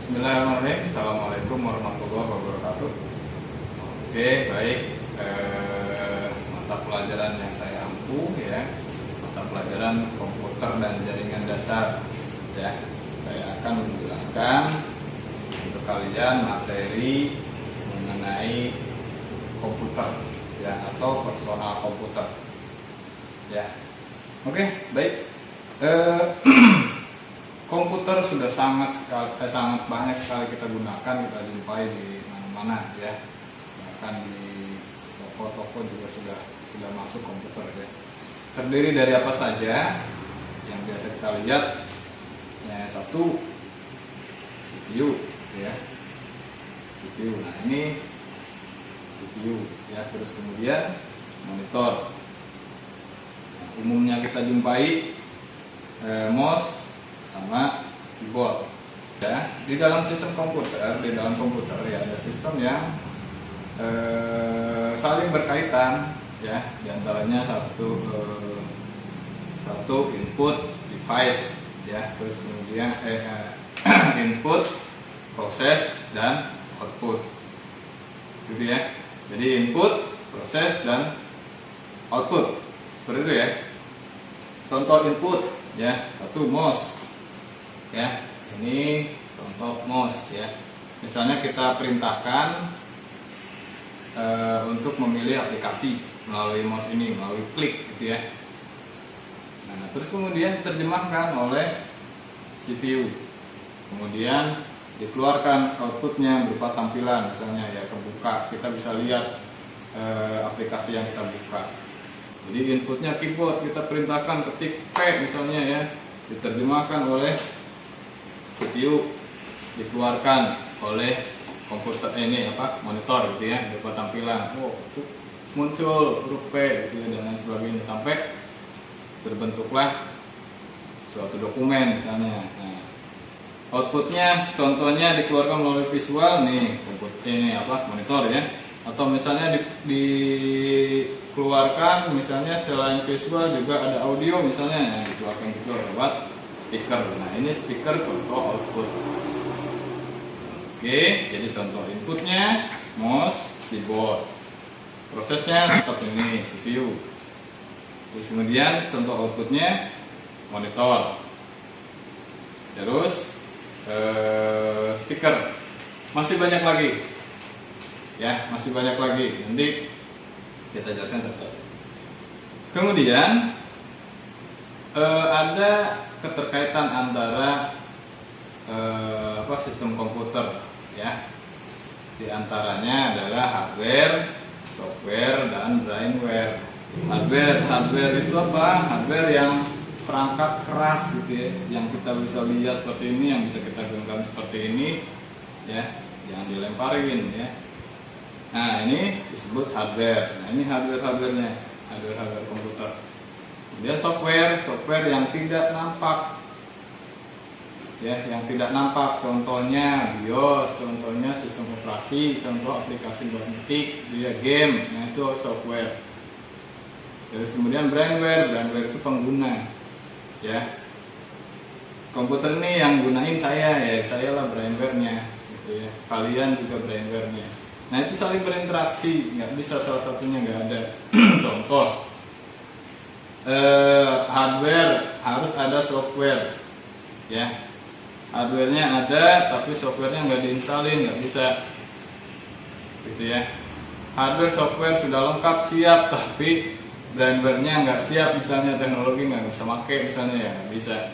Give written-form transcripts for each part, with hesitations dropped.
Bismillahirrahmanirrahim. Assalamualaikum warahmatullahi wabarakatuh. Oke, baik. Mata pelajaran yang saya ampu ya, mata pelajaran komputer dan jaringan dasar ya. Saya akan menjelaskan untuk kalian materi mengenai komputer ya, atau personal komputer ya. Oke, baik. Komputer sudah sangat banyak sekali kita gunakan, kita jumpai di mana-mana ya. Bahkan di toko-toko juga sudah masuk komputer ya. Terdiri dari apa saja yang biasa kita lihat? Ya, satu CPU ya. CPU. Nah, ini CPU ya, terus kemudian monitor. Nah, umumnya kita jumpai mouse sama keyboard ya. Di dalam sistem komputer, ya ada sistem yang saling berkaitan ya. Di antaranya satu input device ya, terus kemudian input, proses, dan output gitu ya. Jadi input, proses, dan output seperti itu ya. Contoh input ya, satu mouse ya, ini contoh mouse ya. Misalnya kita perintahkan untuk memilih aplikasi melalui mouse ini, melalui klik gitu ya. Nah, terus kemudian diterjemahkan oleh CPU, kemudian dikeluarkan outputnya berupa tampilan, misalnya ya kebuka, kita bisa lihat aplikasi yang kita buka. Jadi inputnya keyboard, kita perintahkan ketik P misalnya ya, diterjemahkan oleh CPU, dikeluarkan oleh komputer monitor gitu ya, berupa tampilan. Oh, itu muncul huruf P gitu ya, dan lain sebagainya, sampai terbentuklah suatu dokumen misalnya. Nah, outputnya contohnya dikeluarkan melalui visual nih, monitor ya, atau misalnya dikeluarkan misalnya selain visual juga ada audio misalnya, dikeluarkan juga lewat speaker. Nah, ini speaker contoh output. Oke, jadi contoh inputnya mouse, keyboard. Prosesnya tetap ini CPU. Terus kemudian contoh outputnya monitor. Terus speaker. Masih banyak lagi. Ya, masih banyak lagi. Nanti kita jelaskan satu-satu. Kemudian ada keterkaitan antara sistem komputer ya. Di antaranya adalah hardware, software, dan brainware. Hardware itu apa? Hardware yang perangkat keras gitu ya, yang kita bisa lihat seperti ini, yang bisa kita genggam seperti ini ya, jangan dilemparin ya. Nah, ini disebut hardware. Nah, ini hardware-nya, hardware komputer. Kemudian software yang tidak nampak ya, yang tidak nampak, contohnya BIOS, contohnya sistem operasi, contoh aplikasi buat ngetik, dia game. Nah, itu software. Terus kemudian brainware itu pengguna ya. Komputer ini yang gunain saya lah brainware-nya gitu ya. Kalian juga brainware-nya. Nah, itu saling berinteraksi, nggak bisa salah satunya nggak ada. Contoh hardware harus ada software ya. Hardware-nya ada tapi software-nya nggak diinstalin, nggak bisa gitu ya. Hardware software sudah lengkap siap tapi brainware-nya nggak siap, misalnya teknologi nggak bisa pakai misalnya, ya nggak bisa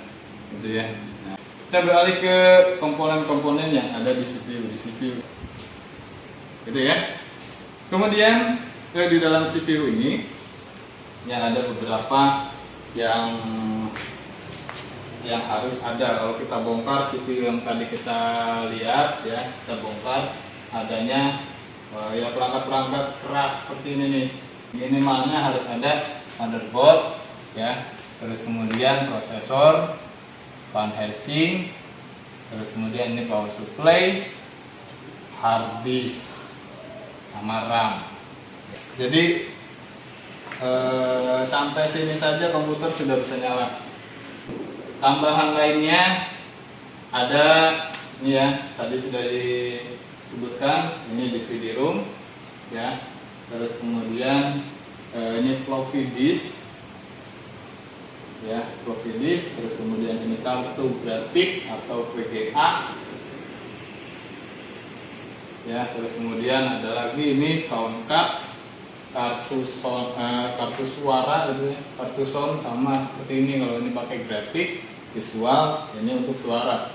gitu ya. Nah, kita beralih ke komponen-komponen yang ada di CPU gitu ya. Kemudian di dalam CPU ini yang ada beberapa yang harus ada. Kalau kita bongkar CPU yang tadi kita lihat ya, kita bongkar adanya ya perangkat-perangkat keras seperti ini nih. Minimalnya harus ada motherboard ya, terus kemudian prosesor, fan heatsink, terus kemudian ini power supply, hard disk, sama RAM. Jadi sampai sini saja komputer sudah bisa nyala. Tambahan lainnya ada ini ya, tadi sudah disebutkan, ini DVD room ya. Terus kemudian ini floppy disk ya, floppy disk. Terus kemudian ini kartu grafik atau VGA ya. Terus kemudian ada lagi ini sound card, kartu suara gitu ya, kartu sound sama seperti ini. Kalau ini pakai grafik visual, ini untuk suara,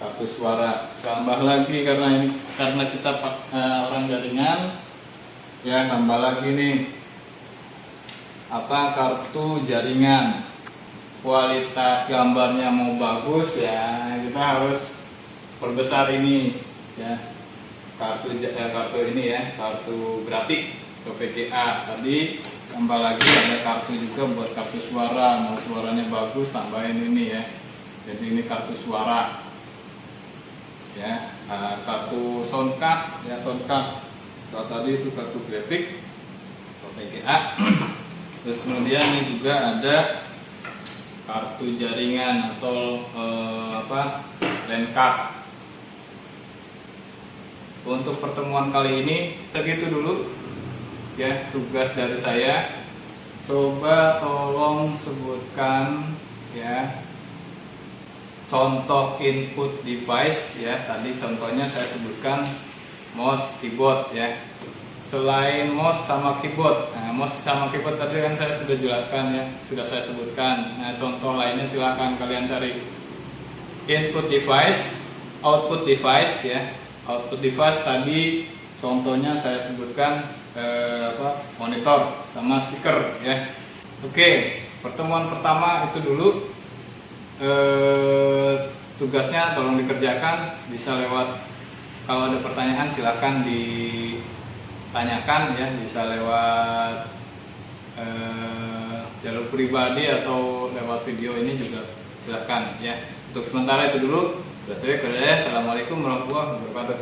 kartu suara. Tambah lagi karena kita orang jaringan ya, tambah lagi nih kartu jaringan. Kualitas gambarnya mau bagus ya, kita harus perbesar ini ya, kartu ini ya, kartu grafik atau VGA. Tadi tambah lagi ada kartu juga buat kartu suara, mau suaranya bagus tambahin ini ya. Jadi ini kartu suara ya. Kartu sound card ya, sound card. Kalau tadi itu kartu grafik atau VGA. Terus kemudian ini juga ada kartu jaringan atau LAN card. Untuk pertemuan kali ini segitu dulu ya, tugas dari saya. Coba tolong sebutkan ya contoh input device ya. Tadi contohnya saya sebutkan mouse, keyboard ya. Selain mouse sama keyboard, mouse sama keyboard tadi kan saya sudah jelaskan ya, sudah saya sebutkan. Nah, contoh lainnya silahkan kalian cari. Input device, output device ya. Output device tadi contohnya saya sebutkan monitor sama speaker ya. Oke, pertemuan pertama itu dulu. Tugasnya tolong dikerjakan, bisa lewat, kalau ada pertanyaan silahkan ditanyakan ya, bisa lewat jalur pribadi atau lewat video ini juga silahkan ya. Untuk sementara itu dulu. Assalamualaikum warahmatullahi wabarakatuh.